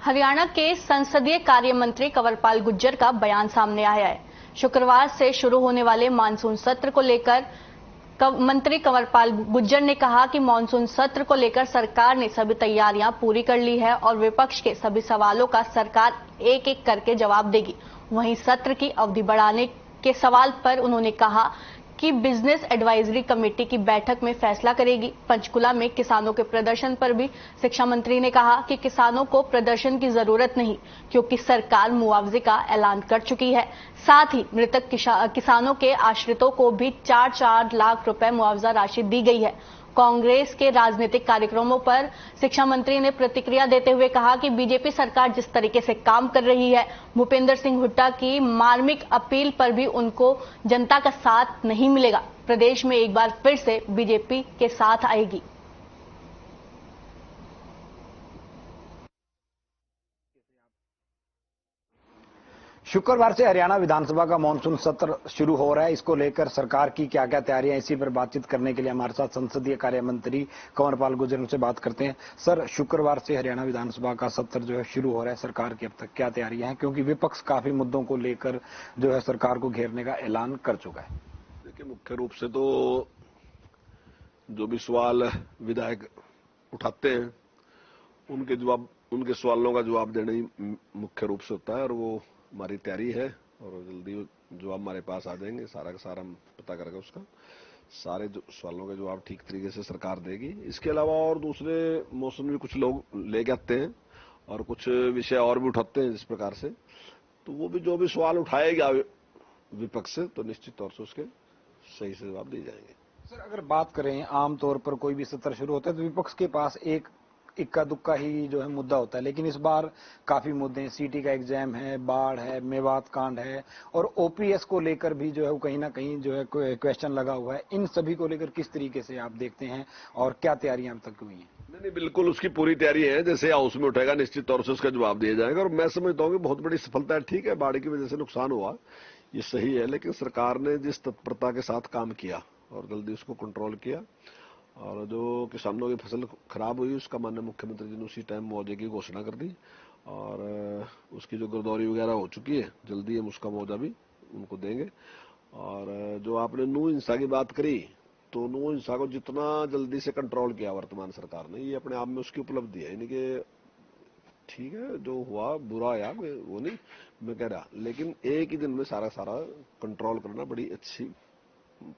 हरियाणा के संसदीय कार्य मंत्री कंवरपाल गुर्जर का बयान सामने आया है। शुक्रवार से शुरू होने वाले मानसून सत्र को लेकर मंत्री कंवरपाल गुर्जर ने कहा कि मानसून सत्र को लेकर सरकार ने सभी तैयारियां पूरी कर ली है और विपक्ष के सभी सवालों का सरकार एक एक करके जवाब देगी। वहीं सत्र की अवधि बढ़ाने के सवाल पर उन्होंने कहा कि बिजनेस एडवाइजरी कमेटी की बैठक में फैसला करेगी। पंचकुला में किसानों के प्रदर्शन पर भी शिक्षा मंत्री ने कहा कि किसानों को प्रदर्शन की जरूरत नहीं, क्योंकि सरकार मुआवजे का ऐलान कर चुकी है। साथ ही मृतक किसानों के आश्रितों को भी 4-4 लाख रुपए मुआवजा राशि दी गई है। कांग्रेस के राजनीतिक कार्यक्रमों पर शिक्षा मंत्री ने प्रतिक्रिया देते हुए कहा कि बीजेपी सरकार जिस तरीके से काम कर रही है, भूपेंद्र सिंह हुड्डा की मार्मिक अपील पर भी उनको जनता का साथ नहीं मिलेगा। प्रदेश में एक बार फिर से बीजेपी के साथ आएगी। शुक्रवार से हरियाणा विधानसभा का मानसून सत्र शुरू हो रहा है। इसको लेकर सरकार की क्या क्या तैयारियां, इसी पर बातचीत करने के लिए हमारे साथ संसदीय कार्य मंत्री कंवरपाल गुर्जर उनसे बात करते हैं। सर, शुक्रवार से हरियाणा विधानसभा का सत्र जो है शुरू हो रहा है, सरकार की अब तक क्या तैयारियां हैं, क्योंकि विपक्ष काफी मुद्दों को लेकर जो है सरकार को घेरने का ऐलान कर चुका है। देखिए, मुख्य रूप से तो जो भी सवाल विधायक उठाते हैं उनके सवालों का जवाब देना ही मुख्य रूप से होता है, और वो हमारी तैयारी है और जल्दी जवाब हमारे पास आ जाएंगे। सारा का सारा हम पता करके उसका सारे सवालों के जवाब ठीक तरीके से सरकार देगी। इसके अलावा और दूसरे मौसम में कुछ लोग लेके आते हैं और कुछ विषय और भी उठाते हैं जिस प्रकार से, तो वो भी जो भी सवाल उठाएगा विपक्ष से, तो निश्चित तौर से उसके सही से जवाब दिए जाएंगे। सर, अगर बात करें आमतौर पर कोई भी सत्र शुरू होता है तो विपक्ष के पास एक इक्का दुक्का ही जो है मुद्दा होता है, लेकिन इस बार काफी मुद्दे हैं। सीटी का एग्जाम है, बाढ़ है, मेवात कांड है और ओपीएस को लेकर भी जो है कहीं ना कहीं जो है क्वेश्चन लगा हुआ है। इन सभी को लेकर किस तरीके से आप देखते हैं और क्या तैयारियां अब तक हुई हैं? नहीं, बिल्कुल उसकी पूरी तैयारी है। जैसे हाउस में उठेगा निश्चित तौर से उसका जवाब दिया जाएगा, और मैं समझता हूँ कि बहुत बड़ी सफलता है। ठीक है, बाढ़ की वजह से नुकसान हुआ, ये सही है, लेकिन सरकार ने जिस तत्परता के साथ काम किया और जल्दी उसको कंट्रोल किया, और जो किसानों की फसल खराब हुई उसका माननीय मुख्यमंत्री जी ने उसी टाइम मुआवजे की घोषणा कर दी, और उसकी जो गिरदौरी वगैरह हो चुकी है, जल्दी हम उसका मुआवजा भी उनको देंगे। और जो आपने नू हिंसा की बात करी, तो नू हिंसा को जितना जल्दी से कंट्रोल किया वर्तमान सरकार ने, ये अपने आप में उसकी उपलब्धि है। यानी कि ठीक है, जो हुआ बुरा या वो नहीं मैं कह रहा, लेकिन एक ही दिन में सारा कंट्रोल करना बड़ी अच्छी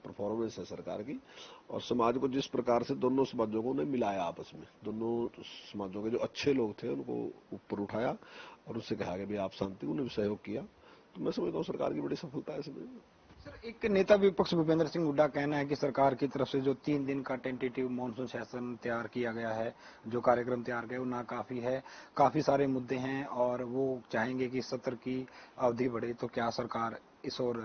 परफॉर्मेंस है सरकार की। और समाज को जिस प्रकार से दोनों समाजों को उन्हें मिलाया, आपस में दोनों समाजों के जो अच्छे लोग थे उनको ऊपर उठाया और उससे कहा कि भाई आप शांति, उन्हें भी सहयोग किया, तो मैं समझता हूँ सरकार की बड़ी सफलता है इसमें। सर, एक नेता विपक्ष भूपेंद्र सिंह हुड्डा कहना है कि सरकार की तरफ से जो 3 दिन का टेंटेटिव मानसून सेशन तैयार किया गया है, जो कार्यक्रम तैयार किया, वो नाकाफी है, काफी सारे मुद्दे हैं और वो चाहेंगे कि सत्र की अवधि बढ़े। तो क्या सरकार इस ओर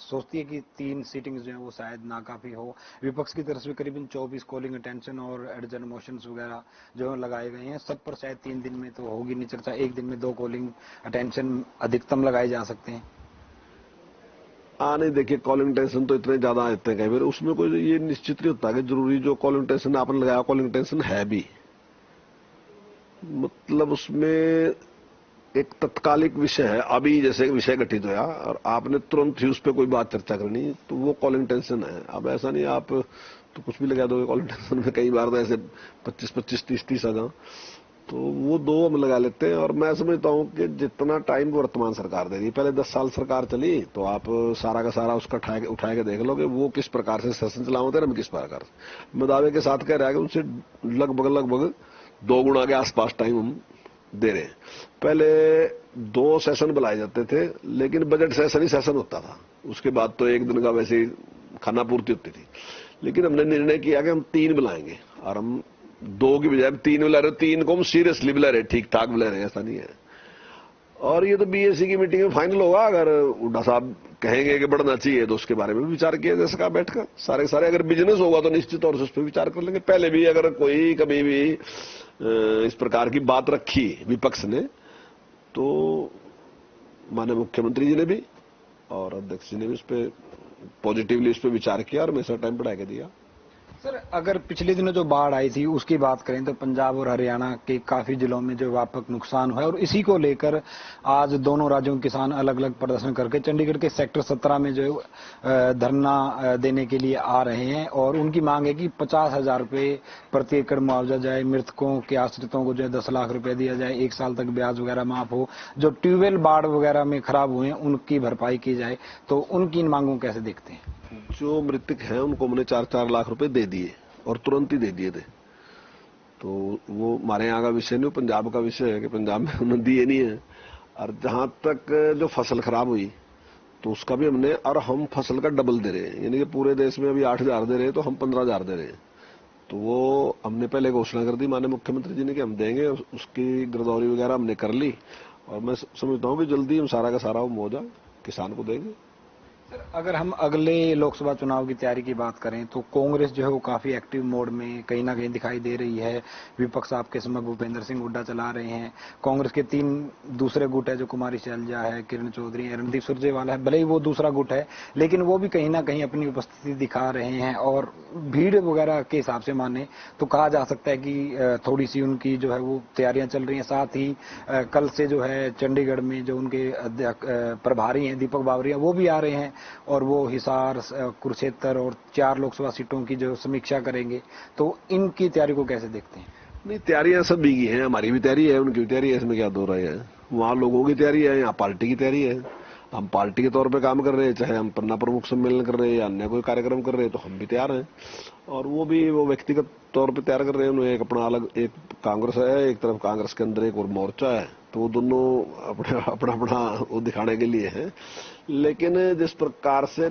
सोचती है कि 3 सीटिंग्स जो है वो शायद नाकाफी हो? विपक्ष की तरफ से करीबन 24 कॉलिंग अटेंशन और एडजर्न मोशंस वगैरह जो लगाए गए हैं, सब पर शायद 3 दिन में तो होगी नहीं चर्चा, एक दिन में 2 कॉलिंग अटेंशन अधिकतम लगाए जा सकते हैं। नहीं, देखिए, कॉलिंग टेंशन तो इतने ज्यादा आते हैं कई बार, उसमें कोई ये निश्चित नहीं होता कि जरूरी जो कॉलिंग टेंशन आपने लगाया कॉलिंग टेंशन है भी, मतलब उसमें एक तत्कालिक विषय है। अभी जैसे विषय घटित हुआ और आपने तुरंत ही उस पर कोई बात चर्चा करनी, तो वो कॉलिंग टेंशन है। अब ऐसा नहीं आप तो कुछ भी लगा दोगे कॉलिंग टेंशन में, कई बार तो ऐसे 25-25, 30-30 आ जाओ, तो वो 2 हम लगा लेते हैं। और मैं समझता हूं कि जितना टाइम वर्तमान सरकार दे रही है, पहले 10 साल सरकार चली, तो आप सारा का सारा उसका उठा के देख लो कि वो किस प्रकार से सेशन चलाते हैं, हम किस प्रकार से। मैं दावे के साथ कह रहा है कि उनसे लगभग 2 गुना के आसपास टाइम हम दे रहे हैं। पहले 2 सेशन बुलाए जाते थे, लेकिन बजट सेशन ही सेशन होता था, उसके बाद तो 1 दिन का वैसे ही खाना पूर्ति होती थी। लेकिन हमने निर्णय किया कि हम 3 बुलाएंगे, और हम 2 की बजाय 3 बुला रहे। 3 को हम सीरियसली बुला रहे, ठीक ठाक बुला रहे, ऐसा नहीं है। और ये तो बीएससी की मीटिंग में फाइनल होगा। अगर हुड्डा साहब कहेंगे कि बढ़ना चाहिए तो उसके बारे में विचार किया जा सका बैठकर सारे। अगर बिजनेस होगा तो निश्चित तौर से उस पर विचार कर लेंगे। पहले भी अगर कोई कभी भी इस प्रकार की बात रखी विपक्ष ने, तो माननीय मुख्यमंत्री जी ने भी और अध्यक्ष जी ने भी इस पे पॉजिटिवली इस पे विचार किया और हमेशा टाइम बढ़ा के दिया। सर, अगर पिछले दिनों जो बाढ़ आई थी उसकी बात करें तो पंजाब और हरियाणा के काफी जिलों में जो व्यापक नुकसान हुआ है और इसी को लेकर आज दोनों राज्यों के किसान अलग अलग प्रदर्शन करके चंडीगढ़ के सेक्टर 17 में जो धरना देने के लिए आ रहे हैं और उनकी मांग है कि 50,000 रुपए प्रति एकड़ मुआवजा जाए, मृतकों के आश्रितों को जो है 10 लाख रुपए दिया जाए, 1 साल तक ब्याज वगैरह माफ हो, जो ट्यूबवेल बाढ़ वगैरह में खराब हुए हैं उनकी भरपाई की जाए। तो उनकी इन मांगों को कैसे देखते हैं? जो मृतक हैं उनको हमने 4-4 लाख रुपए दे दिए और तुरंत ही दे दिए थे। तो वो हमारे यहाँ का विषय नहीं, वो पंजाब का विषय है कि पंजाब में उन्होंने दिए नहीं है। और जहां तक जो फसल खराब हुई तो उसका भी हमने, और हम फसल का डबल दे रहे हैं, यानी कि पूरे देश में अभी 8,000 दे रहे हैं तो हम 15,000 दे रहे हैं। तो वो हमने पहले घोषणा कर दी माननीय मुख्यमंत्री जी ने कि हम देंगे, उसकी गिरदौरी वगैरह हमने कर ली और मैं समझता हूँ कि जल्दी हम सारा का सारा वो मुआवजा किसान को देंगे। सर, अगर हम अगले लोकसभा चुनाव की तैयारी की बात करें तो कांग्रेस जो है वो काफी एक्टिव मोड में कहीं ना कहीं दिखाई दे रही है। विपक्ष आपके समक्ष भूपेंद्र सिंह हुड्डा चला रहे हैं। कांग्रेस के 3 दूसरे गुट है, जो कुमारी शैलजा है, किरण चौधरी, रणदीप सुरजेवाला है। भले ही वो दूसरा गुट है लेकिन वो भी कहीं ना कहीं अपनी उपस्थिति दिखा रहे हैं और भीड़ वगैरह के हिसाब से माने तो कहा जा सकता है कि थोड़ी सी उनकी जो है वो तैयारियां चल रही हैं। साथ ही कल से जो है चंडीगढ़ में जो उनके प्रभारी हैं दीपक बावरिया वो भी आ रहे हैं और वो हिसार, कुरुक्षेत्र और 4 लोकसभा सीटों की जो समीक्षा करेंगे। तो इनकी तैयारी को कैसे देखते हैं? नहीं, तैयारियां सभी की हैं, हमारी भी तैयारी है, उनकी भी तैयारी है, इसमें क्या दो राय है। वहां लोगों की तैयारी है, यहाँ पार्टी की तैयारी है। हम पार्टी के तौर पे काम कर रहे हैं, चाहे हम पन्ना प्रमुख सम्मेलन कर रहे हैं या अन्य कोई कार्यक्रम कर रहे हैं, तो हम भी तैयार हैं और वो भी वो व्यक्तिगत तौर पे तैयार कर रहे हैं। उन्हें एक अपना अलग, एक कांग्रेस है, एक तरफ कांग्रेस के अंदर एक और मोर्चा है, तो वो दोनों अपना अपना वो दिखाने के लिए है। लेकिन जिस प्रकार से